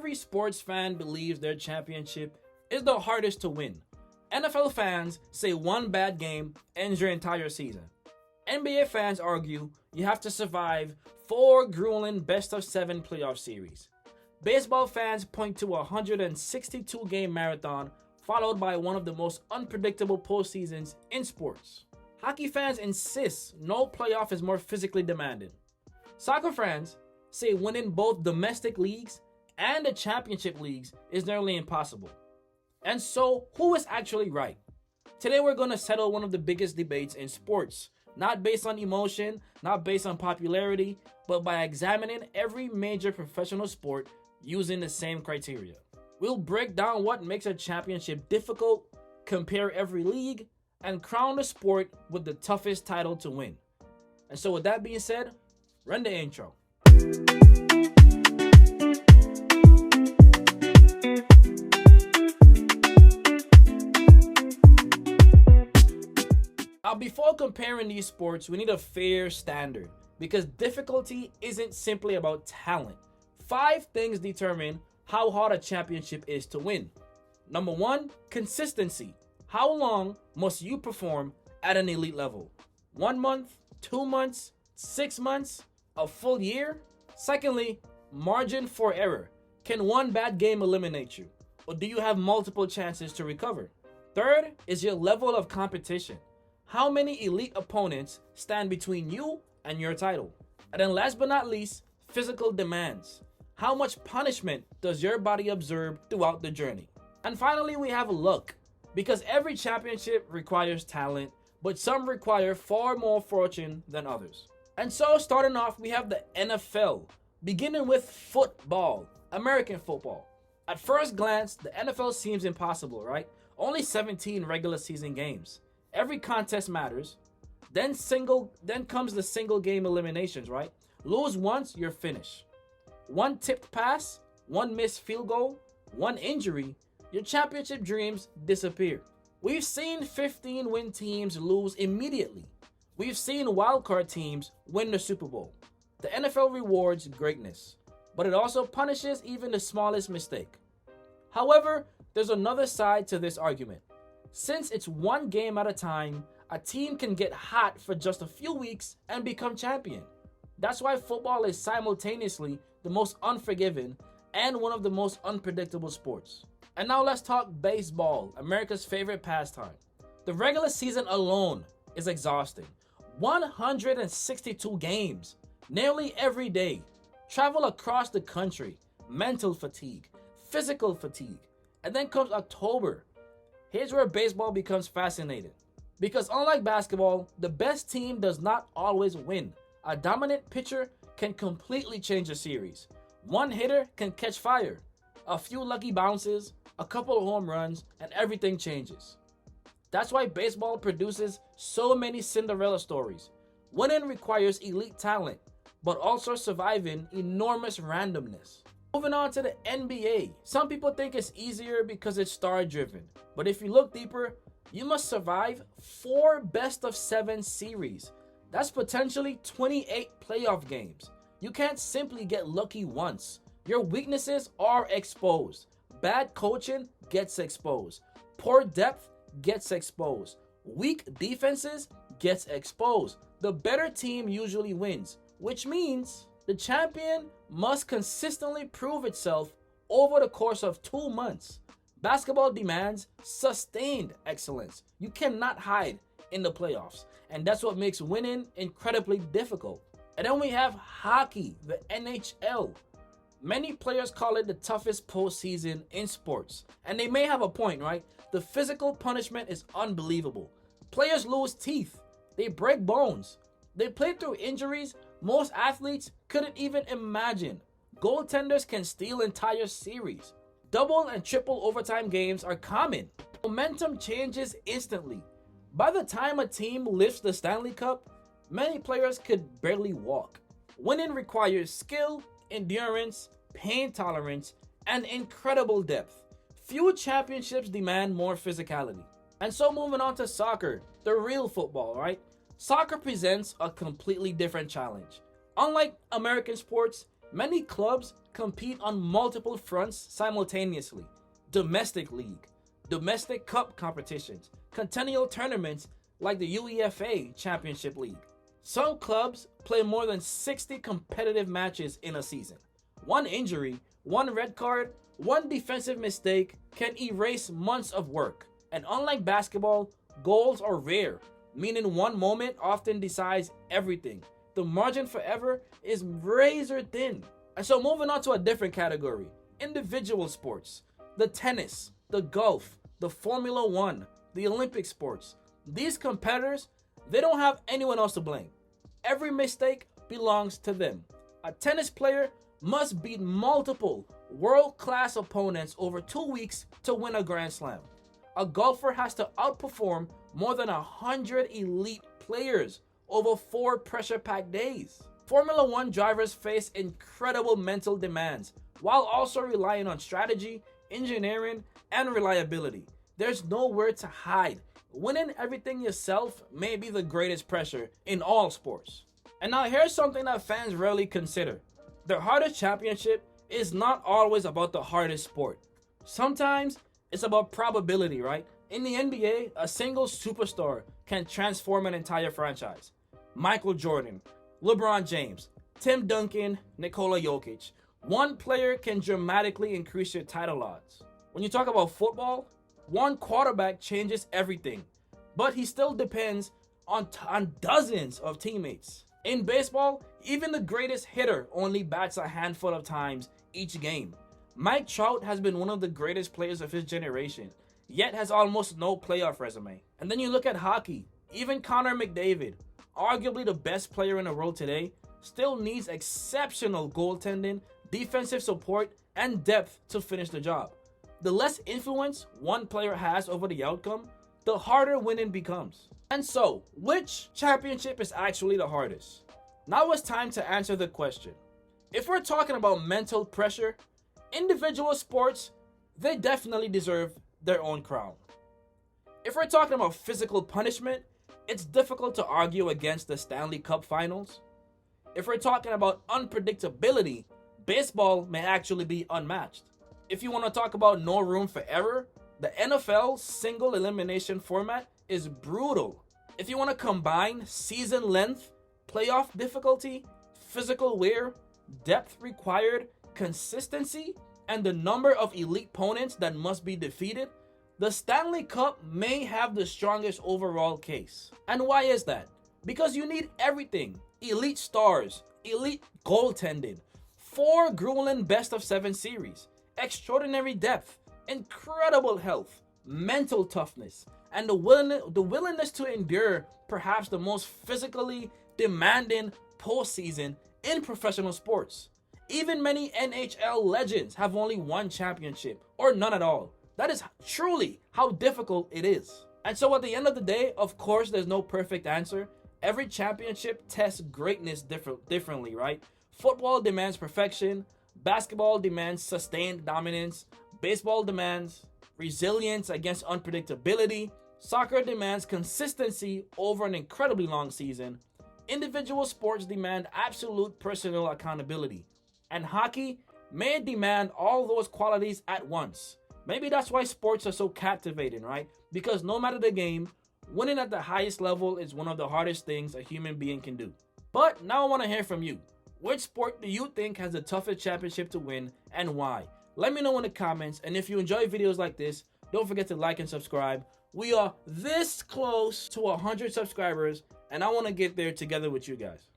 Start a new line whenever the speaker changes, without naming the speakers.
every sports fan believes their championship is the hardest to win. NFL fans say one bad game ends your entire season. NBA fans argue you have to survive 4 grueling best-of-7 playoff series. Baseball fans point to a 162-game marathon followed by one of the most unpredictable postseasons in sports. Hockey fans insist no playoff is more physically demanding. Soccer fans say winning both domestic leagues and the championship leagues is nearly impossible. And so, who is actually right? Today we're going to settle one of the biggest debates in sports, not based on emotion, not based on popularity, but by examining every major professional sport using the same criteria. We'll break down what makes a championship difficult, compare every league, and crown the sport with the toughest title to win. And so with that being said, run the intro. Now, before comparing these sports, we need a fair standard because difficulty isn't simply about talent. 5 things determine how hard a championship is to win. Number 1, consistency. How long must you perform at an elite level? 1 month, 2 months, 6 months, a full year? Secondly, margin for error. Can one bad game eliminate you? Or do you have multiple chances to recover? Third is your level of competition. How many elite opponents stand between you and your title? And then last but not least, physical demands. How much punishment does your body absorb throughout the journey? And finally, we have luck. Because every championship requires talent, but some require far more fortune than others. And so starting off, we have the NFL, beginning with football, American football. At first glance, the NFL seems impossible, right? Only 17 regular season games. Every contest matters. Then comes the single game eliminations, right? Lose once, you're finished. One tipped pass, one missed field goal, one injury, your championship dreams disappear. We've seen 15-win teams lose immediately. We've seen wildcard teams win the Super Bowl. The NFL rewards greatness, but it also punishes even the smallest mistake. However, there's another side to this argument. Since it's one game at a time, a team can get hot for just a few weeks and become champion. That's why football is simultaneously the most unforgiving and one of the most unpredictable sports. And now let's talk baseball, America's favorite pastime. The regular season alone is exhausting. 162 games, nearly every day. Travel across the country, mental fatigue, physical fatigue. And then comes October. Here's where baseball becomes fascinating. Because unlike basketball, the best team does not always win. A dominant pitcher can completely change a series. One hitter can catch fire. A few lucky bounces, a couple of home runs, and everything changes. That's why baseball produces so many Cinderella stories. Winning requires elite talent, but also surviving enormous randomness. Moving on to the NBA. Some people think it's easier because it's star-driven. But if you look deeper, you must survive 4 best-of-7 series. That's potentially 28 playoff games. You can't simply get lucky once. Your weaknesses are exposed. Bad coaching gets exposed. Poor depth gets exposed. Weak defenses gets exposed. The better team usually wins, which means the champion must consistently prove itself over the course of 2 months. Basketball demands sustained excellence. You cannot hide in the playoffs, and that's what makes winning incredibly difficult. And then we have hockey, the NHL. Many players call it the toughest postseason in sports, and they may have a point, right? The physical punishment is unbelievable. Players lose teeth, they break bones, they play through injuries most athletes couldn't even imagine. Goaltenders can steal entire series. Double and triple overtime games are common. Momentum changes instantly. By the time a team lifts the Stanley Cup, many players could barely walk. Winning requires skill, endurance, pain tolerance, and incredible depth. Few championships demand more physicality. And so moving on to soccer, the real football, right? Soccer presents a completely different challenge. Unlike American sports, Many clubs compete on multiple fronts simultaneously. Domestic league, domestic cup competitions, continual tournaments like the UEFA Championship League. Some clubs play more than 60 competitive matches in a season. One injury, one red card, one defensive mistake can erase months of work. And unlike basketball, goals are rare, meaning one moment often decides everything. The margin for error is razor thin. And so moving on to a different category, individual sports, the tennis, the golf, the Formula One, the Olympic sports. These competitors, they don't have anyone else to blame. Every mistake belongs to them. A tennis player must beat multiple world-class opponents over 2 weeks to win a Grand Slam. A golfer has to outperform more than 100 elite players over 4 pressure-packed days. Formula One drivers face incredible mental demands while also relying on strategy, engineering, and reliability. There's nowhere to hide. Winning everything yourself may be the greatest pressure in all sports. And now here's something that fans rarely consider. The hardest championship is not always about the hardest sport. Sometimes it's about probability, right? In the NBA, a single superstar can transform an entire franchise. Michael Jordan, LeBron James, Tim Duncan, Nikola Jokic. One player can dramatically increase your title odds. When you talk about football, one quarterback changes everything, but he still depends on dozens of teammates. In baseball, even the greatest hitter only bats a handful of times each game. Mike Trout has been one of the greatest players of his generation, yet has almost no playoff resume. And then you look at hockey, even Connor McDavid, arguably the best player in the world today, still needs exceptional goaltending, defensive support, and depth to finish the job. The less influence one player has over the outcome, the harder winning becomes. And so, which championship is actually the hardest? Now it's time to answer the question. If we're talking about mental pressure, individual sports, they definitely deserve their own crown. If we're talking about physical punishment, it's difficult to argue against the Stanley Cup finals. If we're talking about unpredictability, baseball may actually be unmatched. If you want to talk about no room for error, the NFL single elimination format is brutal. If you want to combine season length, playoff difficulty, physical wear, depth required, consistency, and the number of elite opponents that must be defeated, the Stanley Cup may have the strongest overall case. And why is that? Because you need everything. Elite stars, elite goaltending, 4 grueling best-of-7 series, extraordinary depth, incredible health, mental toughness, and the willingness to endure perhaps the most physically demanding postseason in professional sports. Even many NHL legends have only one championship or none at all. That is truly how difficult it is. And so at the end of the day, of course, there's no perfect answer. Every championship tests greatness differently, right? Football demands perfection. Basketball demands sustained dominance. Baseball demands resilience against unpredictability. Soccer demands consistency over an incredibly long season. Individual sports demand absolute personal accountability. And hockey may demand all those qualities at once. Maybe that's why sports are so captivating, right? Because no matter the game, winning at the highest level is one of the hardest things a human being can do. But now I want to hear from you. Which sport do you think has the toughest championship to win and why? Let me know in the comments, and if you enjoy videos like this, don't forget to like and subscribe. We are this close to 100 subscribers, and I want to get there together with you guys.